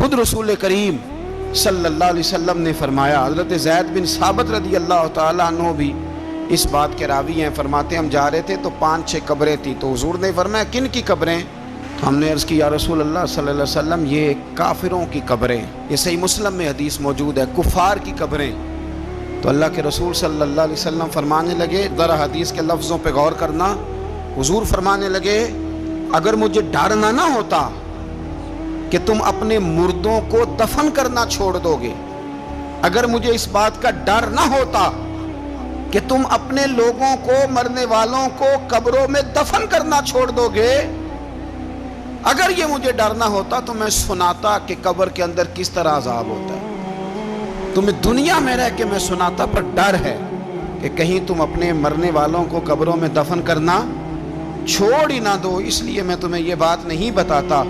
खुद रसूल करीम सल्लल्लाहु अलैहि वसल्लम ने फरमाया, हज़रत ज़ैद बिन साबित रज़ी अल्लाह तआला अन्हु भी इस बात के रावी हैं, फरमाते हम जा रहे थे तो 5-6 कब्रें थी, तो हुजूर ने फरमाया किन की कब्रें? तो हमने अर्ज़ की या रसूल अल्लाह सल्लल्लाहु अलैहि वसल्लम ये काफिरों की कब्रें, ये सही मुस्लिम में हदीस मौजूद है, कुफार की कब्रें। तो अल्लाह के रसूल सल्लल्लाहु अलैहि वसल्लम फरमाने लगे, ज़रा हदीस के लफ्ज़ों पे गौर करना, हुजूर फरमाने लगे अगर मुझे डर ना होता कि तुम अपने मुर्दों को दफन करना छोड़ दोगे, अगर मुझे इस बात का डर ना होता कि तुम अपने लोगों को, मरने वालों को कब्रों में दफन करना छोड़ दोगे, अगर ये मुझे डर ना होता तो मैं सुनाता कि कब्र के अंदर किस तरह अज़ाब होता है। तुम्हें दुनिया में रह के मैं सुनाता, पर डर है कि कहीं तुम अपने मरने वालों को कब्रों में दफन करना छोड़ ही ना दो, इसलिए मैं तुम्हें ये बात नहीं बताता।